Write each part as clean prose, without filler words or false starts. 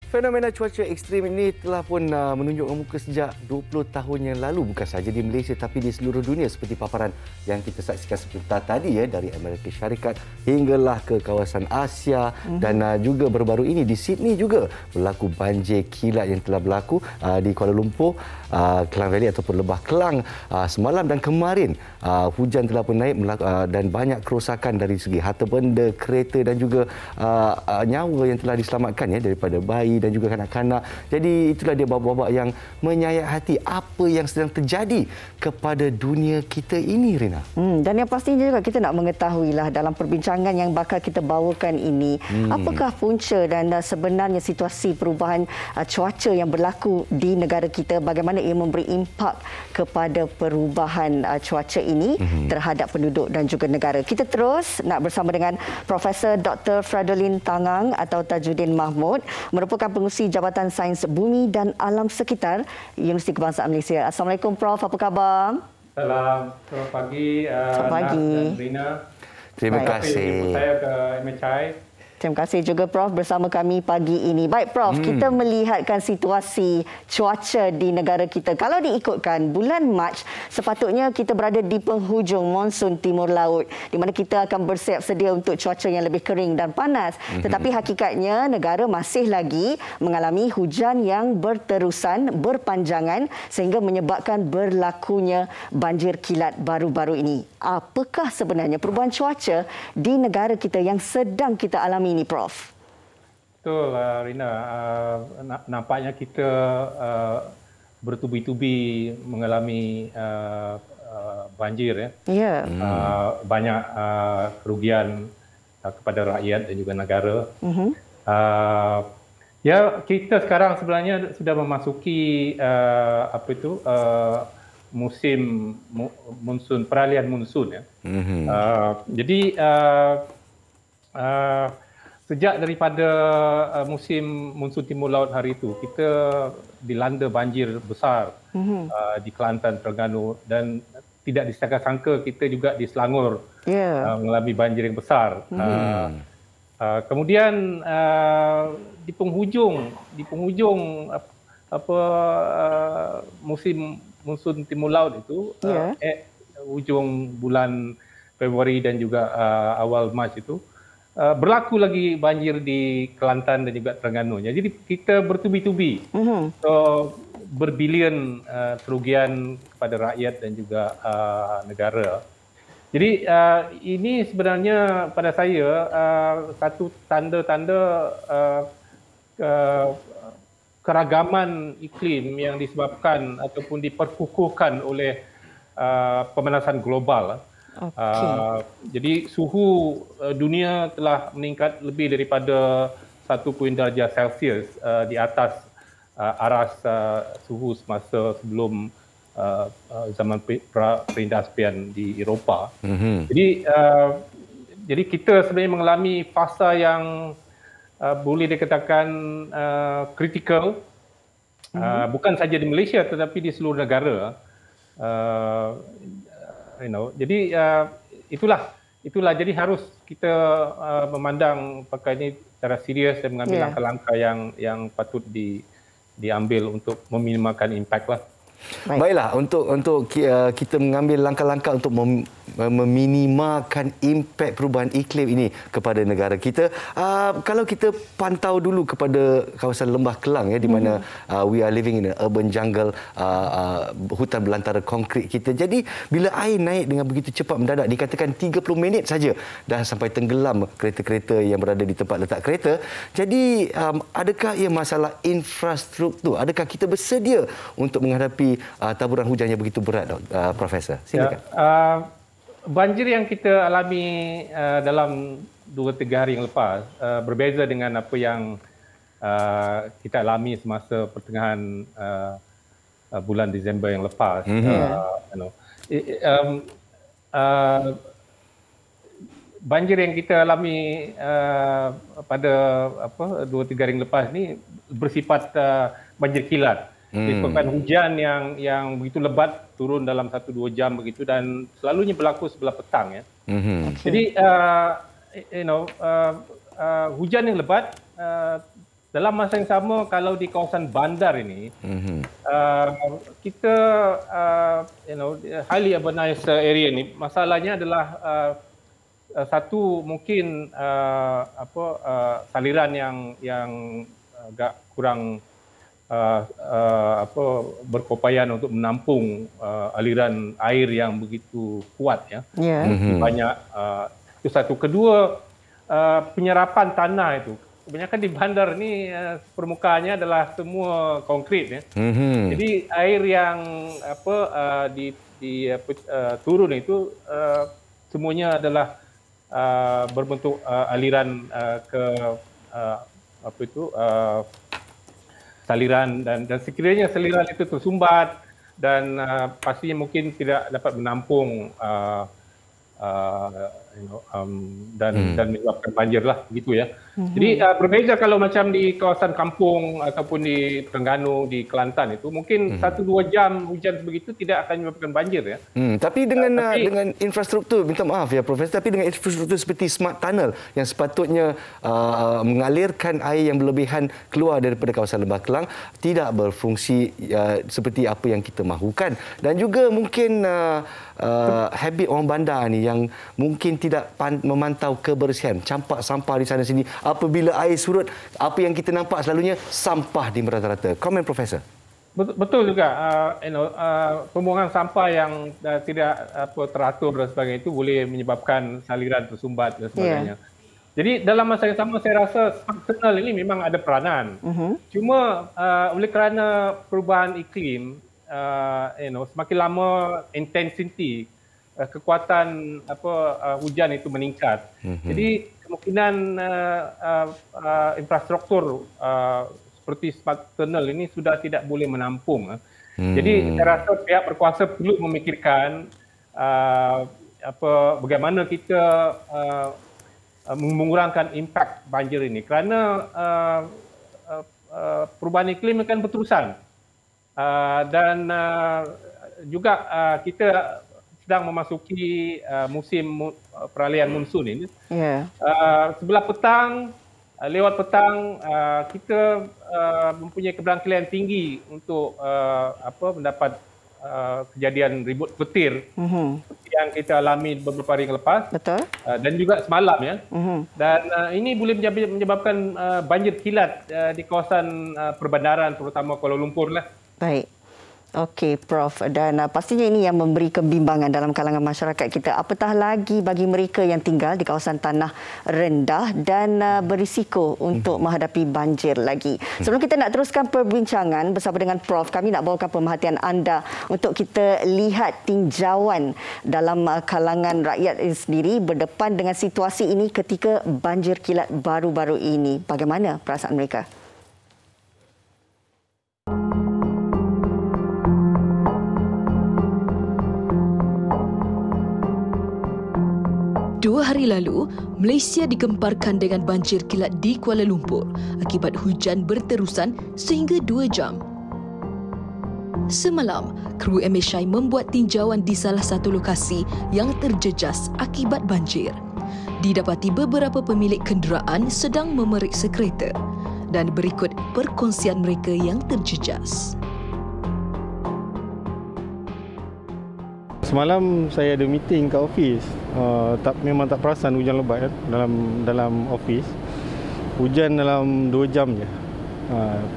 Fenomena cuaca ekstrim ini telah pun menunjukkan muka sejak 20 tahun yang lalu, bukan sahaja di Malaysia tapi di seluruh dunia, seperti paparan yang kita saksikan sebentar tadi dari Amerika Syarikat hinggalah ke kawasan Asia dan juga baru-baru ini di Sydney juga berlaku banjir kilat yang telah berlaku di Kuala Lumpur, Klang Valley ataupun Lebah Kelang semalam dan kemarin. Hujan telah pun naik dan banyak kerosakan dari segi harta benda, kereta dan juga nyawa yang telah diselamatkan daripada bayi dan juga kanak-kanak. Jadi itulah dia babak-babak yang menyayat hati apa yang sedang terjadi kepada dunia kita ini, Rina. Dan yang pastinya juga kita nak mengetahuilah dalam perbincangan yang bakal kita bawakan ini, apakah punca dan sebenarnya situasi perubahan cuaca yang berlaku di negara kita, bagaimana ia memberi impak kepada perubahan cuaca ini terhadap penduduk dan juga negara. Kita terus nak bersama dengan Profesor Dr. Fradolin Tangang atau Tajuddin Mahmud, merupakan pengurusi Jabatan Sains Bumi dan Alam Sekitar Universiti Kebangsaan Malaysia. Assalamualaikum Prof, apa khabar? Selamat pagi, Selamat pagi. dan Rina. Terima kasih. Saya ke MHI. Terima kasih juga Prof bersama kami pagi ini. Baik Prof, kita melihatkan situasi cuaca di negara kita. Kalau diikutkan bulan Mac, sepatutnya kita berada di penghujung monsun timur laut, di mana kita akan bersiap sedia untuk cuaca yang lebih kering dan panas. Tetapi hakikatnya negara masih lagi mengalami hujan yang berterusan, berpanjangan sehingga menyebabkan berlakunya banjir kilat baru-baru ini. Apakah sebenarnya perubahan cuaca di negara kita yang sedang kita alami ini, Prof? Betul, Rina. Nampaknya kita bertubi-tubi mengalami banjir. Ya. Banyak kerugian kepada rakyat dan juga negara. Ya, kita sekarang sebenarnya sudah memasuki musim monsun, peralihan monsun. Jadi sejak daripada musim monsun timur laut hari itu, kita dilanda banjir besar di Kelantan, Terengganu, dan tidak disangka-sangka kita juga di Selangor mengalami banjir yang besar. Kemudian di penghujung musim monsun timur laut itu, ujung bulan Februari dan juga awal Mac itu, berlaku lagi banjir di Kelantan dan juga Terengganu. Jadi kita bertubi-tubi, berbilion kerugian kepada rakyat dan juga negara. Jadi ini sebenarnya pada saya satu tanda-tanda keragaman iklim yang disebabkan ataupun diperkukuhkan oleh pemanasan global. Jadi suhu dunia telah meningkat lebih daripada 1 darjah Celsius di atas aras suhu semasa sebelum zaman perindasbian di Eropah. Jadi kita sebenarnya mengalami fasa yang boleh dikatakan kritikal, bukan saja di Malaysia tetapi di seluruh negara. Jadi itulah. Jadi harus kita memandang perkara ini secara serius dan mengambil langkah-langkah yang patut diambil untuk meminimalkan impak lah. Baiklah, untuk kita mengambil langkah-langkah untuk meminimalkan impak perubahan iklim ini kepada negara kita, kalau kita pantau dulu kepada kawasan Lembah Kelang di mana we are living in an urban jungle, hutan belantara konkrit kita. Jadi bila air naik dengan begitu cepat mendadak, dikatakan 30 minit saja dah sampai tenggelam kereta-kereta yang berada di tempat letak kereta. Jadi adakah ia masalah infrastruktur? Adakah kita bersedia untuk menghadapi taburan hujan yang begitu berat, Profesor? Silakan. Banjir yang kita alami dalam 2-3 hari yang lepas berbeza dengan apa yang kita alami semasa pertengahan bulan Disember yang lepas. Banjir yang kita alami pada 2-3 hari yang lepas ni bersifat banjir kilat. Disebabkan hujan yang begitu lebat turun dalam 1-2 jam begitu, dan selalunya berlaku sebelah petang. Jadi hujan yang lebat dalam masa yang sama kalau di kawasan bandar ini kita highly urbanized area ni, masalahnya adalah satu mungkin saliran yang agak kurang berkeupayaan untuk menampung aliran air yang begitu kuat ya. Banyak itu satu. Kedua, penyerapan tanah itu. Kebanyakan di bandar ni permukaannya adalah semua konkrit ya. Jadi air yang turun itu semuanya adalah berbentuk aliran ke saliran, dan sekiranya saliran itu tersumbat dan pastinya mungkin tidak dapat menampung dan menyebabkan banjir lah begitu ya. Jadi berbeza kalau macam di kawasan kampung ataupun di Terengganu, di Kelantan itu mungkin 1-2 jam hujan begitu tidak akan menyebabkan banjir ya. Tapi dengan infrastruktur, minta maaf ya Profesor, tapi dengan infrastruktur seperti smart tunnel yang sepatutnya mengalirkan air yang berlebihan keluar daripada kawasan Lembah Kelang tidak berfungsi seperti apa yang kita mahukan, dan juga mungkin habit orang bandar ni yang mungkin tidak memantau kebersihan, campak sampah di sana sini. Apabila air surut, apa yang kita nampak selalunya sampah di merata-rata. Komen Profesor. Betul juga. Pembuangan sampah yang tidak teratur dan sebagainya itu boleh menyebabkan saliran tersumbat dan sebagainya. Jadi dalam masa yang sama saya rasa tunnel ini memang ada peranan. Cuma oleh kerana perubahan iklim, semakin lama intensiti kekuatan hujan itu meningkat. Jadi kemungkinan infrastruktur seperti smart tunnel ini sudah tidak boleh menampung. Jadi saya rasa pihak berkuasa perlu memikirkan bagaimana kita mengurangkan impak banjir ini, kerana perubahan iklim akan berterusan. Dan juga kita sedang memasuki musim peralihan monsun ini. Sebelah petang, lewat petang, kita mempunyai keberangkalian tinggi untuk mendapat kejadian ribut petir seperti yang kita alami beberapa hari yang lepas. Betul. Dan juga semalam ya. Dan ini boleh menyebabkan banjir kilat di kawasan perbandaran, terutama Kuala Lumpur lah. Baik. Okey, Prof. Dan pastinya ini yang memberi kebimbangan dalam kalangan masyarakat kita. Apatah lagi bagi mereka yang tinggal di kawasan tanah rendah dan berisiko untuk menghadapi banjir lagi. Sebelum kita nak teruskan perbincangan bersama dengan Prof, kami nak bawakan pemerhatian anda untuk kita lihat tinjauan dalam kalangan rakyat sendiri berdepan dengan situasi ini ketika banjir kilat baru-baru ini. Bagaimana perasaan mereka? 2 hari lalu, Malaysia digemparkan dengan banjir kilat di Kuala Lumpur akibat hujan berterusan sehingga 2 jam. Semalam, kru MHI membuat tinjauan di salah satu lokasi yang terjejas akibat banjir. Didapati beberapa pemilik kenderaan sedang memeriksa kereta, dan berikut perkongsian mereka yang terjejas. Semalam saya ada meeting kat office. Memang tak perasan hujan lebat kan dalam office. Hujan dalam 2 jam je.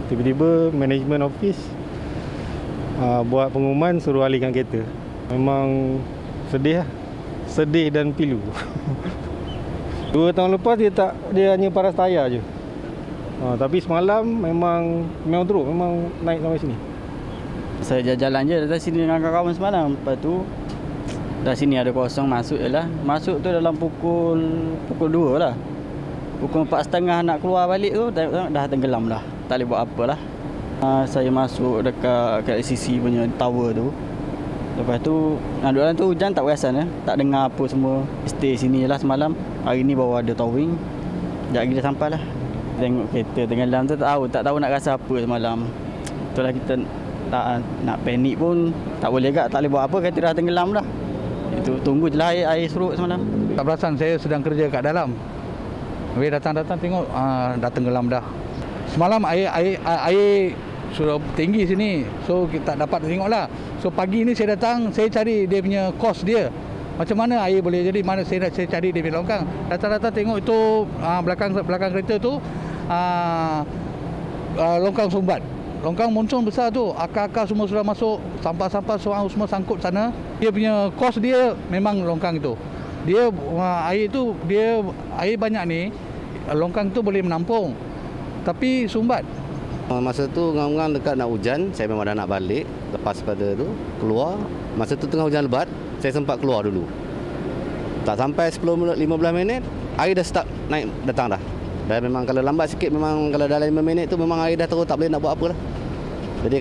Tiba-tiba management office buat pengumuman suruh alihkan kereta. Memang sedih lah. Sedih dan pilu. 2 tahun lepas dia hanya paras tayar je. Tapi semalam memang teruk, memang naik sampai sini. Saya jalan je dari sini dengan kawan-kawan semalam. Lepas tu dari sini ada kosong, masuk je lah. Masuk tu dalam pukul 2 lah. Pukul 4.30 nak keluar balik tu dah tenggelam dah. Tak boleh buat apa lah. Saya masuk dekat LCC punya tower tu. Lepas tu dalam tu hujan tak perasan ya. Tak dengar apa semua. Stay sini je lah semalam. Hari ni baru ada towing. Sekejap lagi dah sampai lah. Tengok kereta tenggelam tu tak tahu nak rasa apa semalam. Itulah kita nak panik pun tak boleh agak, tak boleh buat apa, kereta dah tenggelam dah. Itu tunggu je lah air surut semalam. Tak perasan, saya sedang kerja kat dalam. Habis datang tengok dah tenggelam dah. Semalam air sudah tinggi sini. So kita tak dapat tengoklah. So pagi ni saya datang, saya cari dia punya kos dia. Macam mana air boleh jadi, mana saya cari dia punya longkang. Rata-rata tengok itu belakang kereta tu longkang sumbat. Longkang monsun besar tu, akar-akar semua sudah masuk, sampah-sampah semua sangkut sana. Dia punya kos dia memang longkang itu. Dia air banyak ni, longkang tu boleh menampung. Tapi sumbat. Masa tu ngam-ngam dekat nak hujan, saya memang dah nak balik. Lepas pada tu keluar, masa tu tengah hujan lebat, saya sempat keluar dulu. Tak sampai 10 minit, 15 minit, air dah start naik datang dah. Dan memang kalau lambat sikit, memang kalau dalam 5 minit tu memang air dah terus, tak boleh nak buat apa dah. Jadi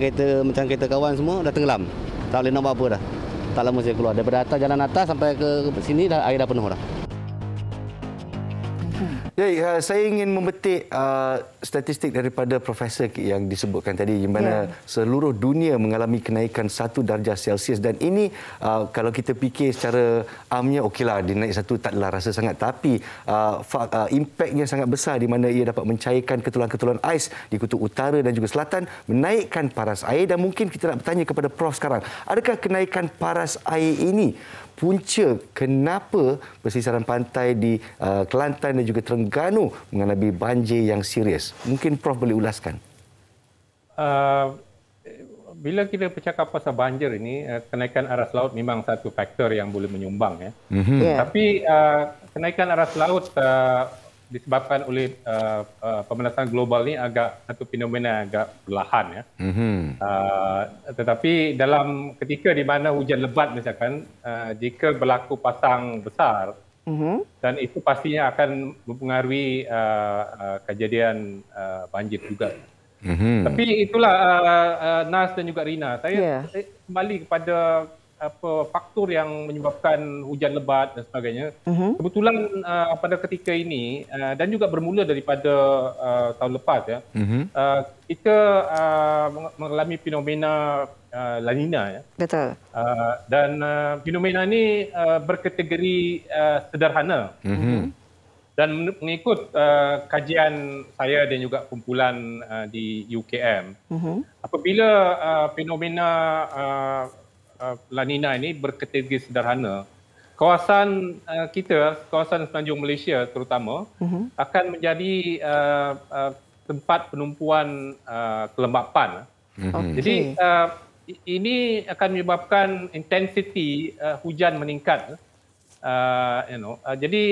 macam kereta kawan semua dah tenggelam. Tak boleh nak buat apa dah. Tak lama saya keluar. Daripada atas, jalan atas sampai ke sini dah air dah penuh dah. Ya, saya ingin memetik statistik daripada Profesor yang disebutkan tadi, di mana seluruh dunia mengalami kenaikan 1 darjah Celsius, dan ini kalau kita fikir secara amnya, okeylah dia naik 1 tak adalah rasa sangat, tapi impaknya sangat besar di mana ia dapat mencairkan ketulan-ketulan ais di kutub utara dan juga selatan, menaikkan paras air. Dan mungkin kita nak bertanya kepada Prof sekarang, adakah kenaikan paras air ini punca kenapa pesisiran pantai di Kelantan dan juga Terengganu mengalami banjir yang serius? Mungkin Prof boleh ulaskan. Bila kita bercakap pasal banjir ini, kenaikan aras laut memang satu faktor yang boleh menyumbang. Tapi kenaikan aras laut disebabkan oleh pemanasan global ni satu fenomena agak perlahan. Tetapi dalam ketika di mana hujan lebat misalkan, jika berlaku pasang besar, dan itu pastinya akan mempengaruhi kejadian banjir juga. Tapi itulah Nas dan juga Rina. Saya kembali kepada faktor yang menyebabkan hujan lebat dan sebagainya. Kebetulan pada ketika ini dan juga bermula daripada tahun lepas kita mengalami fenomena La Nina. Betul. Dan fenomena ini berkategori sederhana. Dan mengikut kajian saya dan juga kumpulan di UKM, apabila fenomena La Nina ini berkategori sederhana, kawasan kita, kawasan semenanjung Malaysia terutama, akan menjadi tempat penumpuan kelembapan. Jadi ini akan menyebabkan intensiti hujan meningkat. Jadi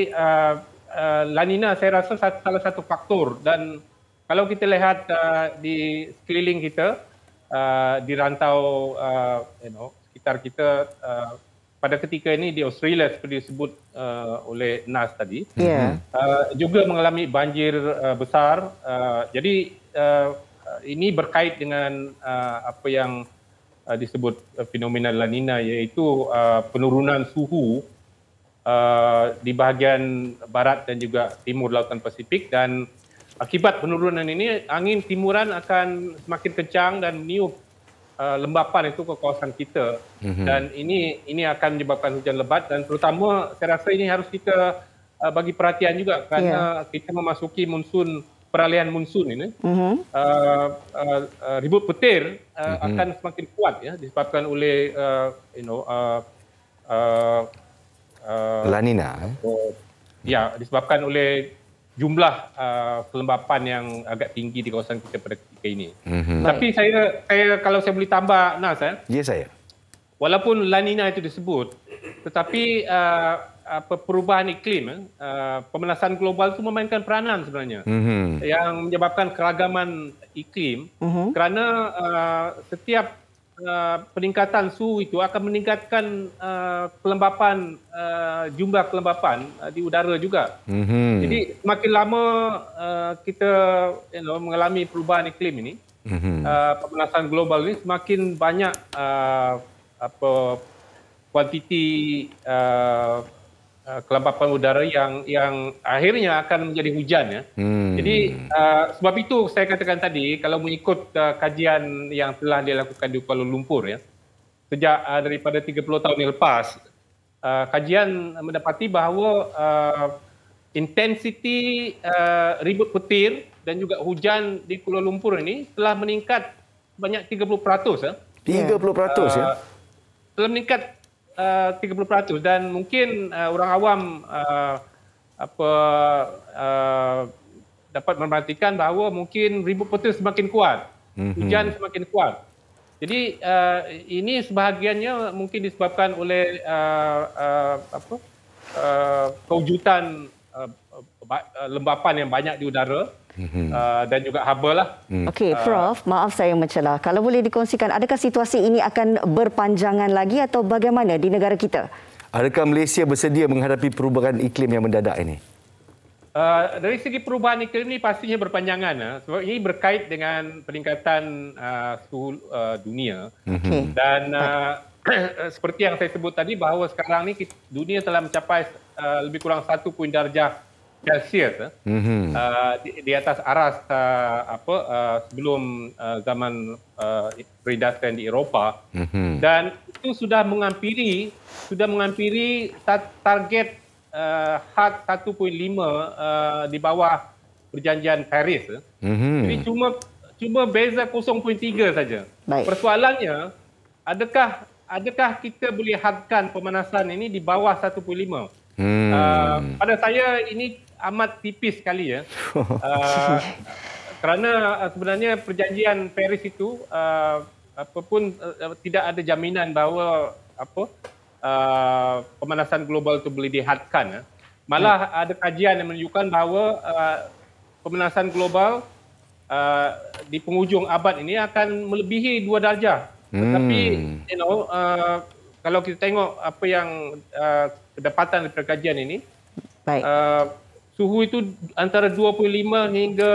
La Nina saya rasa salah satu faktor, dan kalau kita lihat di sekeliling kita, di rantau sekitar kita pada ketika ini di Australia seperti disebut oleh Nas tadi, juga mengalami banjir besar. Jadi ini berkait dengan apa yang disebut fenomena La Nina, iaitu penurunan suhu di bahagian barat dan juga timur Lautan Pasifik, dan akibat penurunan ini angin timuran akan semakin kencang dan meniup lembapan itu ke kawasan kita. Dan ini akan menyebabkan hujan lebat, dan terutama saya rasa ini harus kita bagi perhatian juga kerana kita memasuki peralihan monsun ini. Ribut petir akan semakin kuat disebabkan oleh La Nina. Disebabkan oleh jumlah kelembapan yang agak tinggi di kawasan kita pada ketika ini. Tapi saya kalau saya boleh tambah, Nas, Ya, saya. Walaupun La Nina itu disebut, tetapi perubahan iklim, pemanasan global itu memainkan peranan sebenarnya, yang menyebabkan keragaman iklim, kerana setiap peningkatan suhu itu akan meningkatkan kelembapan, jumlah kelembapan di udara juga. Jadi semakin lama kita mengalami perubahan iklim ini, pemanasan global ini, semakin banyak kuantiti kelembapan udara yang akhirnya akan menjadi hujan. Jadi sebab itu saya katakan tadi, kalau mengikut kajian yang telah dilakukan di Kuala Lumpur, sejak daripada 30 tahun yang lepas, kajian mendapati bahawa intensiti ribut petir dan juga hujan di Kuala Lumpur ini telah meningkat banyak 30%. 30% ya? Telah meningkat 30% dan mungkin orang awam dapat memerhatikan bahawa mungkin ribut petir semakin kuat, hujan semakin kuat. Jadi ini sebahagiannya mungkin disebabkan oleh kewujudan lembapan yang banyak di udara dan juga haba lah. Okey, Prof, maaf saya mencelah. Kalau boleh dikongsikan, adakah situasi ini akan berpanjangan lagi atau bagaimana di negara kita? Adakah Malaysia bersedia menghadapi perubahan iklim yang mendadak ini? Dari segi perubahan iklim ini pastinya berpanjangan, sebab ini berkait dengan peningkatan suhu dunia. Dan seperti yang saya sebut tadi bahawa sekarang ni dunia telah mencapai lebih kurang 1 darjah Celsius di atas aras sebelum zaman perindaskan di Eropah, dan itu sudah menghampiri target had 1.5 di bawah perjanjian Paris. Jadi cuma beza 0.3 saja. Persoalannya, adakah kita boleh hadkan pemanasan ini di bawah 1.5? Pada saya ini amat tipis sekali ya. Kerana sebenarnya perjanjian Paris itu tidak ada jaminan bahawa pemanasan global itu boleh dihadkan. Malah ada kajian yang menunjukkan bahawa pemanasan global di penghujung abad ini akan melebihi 2 darjah. Tetapi kalau kita tengok apa yang kedapatan dari kajian ini, suhu itu antara 25 hingga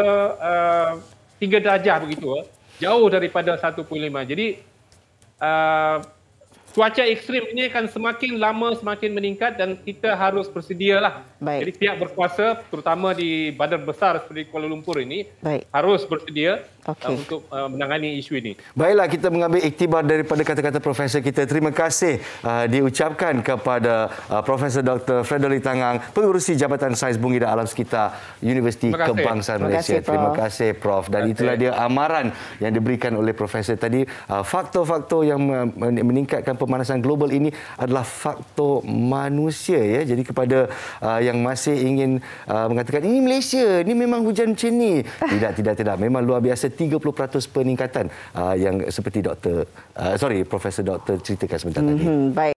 3 darjah begitu, jauh daripada 1.5. Jadi cuaca ekstrim ini akan semakin lama semakin meningkat dan kita harus bersedialah. Jadi pihak berkuasa terutama di bandar besar seperti Kuala Lumpur ini harus bersedia untuk menangani isu ini. Baiklah, kita mengambil iktibar daripada kata-kata Profesor kita. Terima kasih diucapkan kepada Profesor Dr. Frederick Tangang, Pengerusi Jabatan Sains Bumi dan Alam Sekitar Universiti Kebangsaan Malaysia. Terima kasih, Prof. Dan itulah dia amaran yang diberikan oleh Profesor tadi. Faktor-faktor yang meningkatkan pemanasan global ini adalah faktor manusia ya. Jadi kepada yang masih ingin mengatakan ini Malaysia, ini memang hujan macam ni. Tidak. Memang luar biasa 30% peningkatan yang seperti Profesor Doktor ceritakan sebentar tadi. Baik.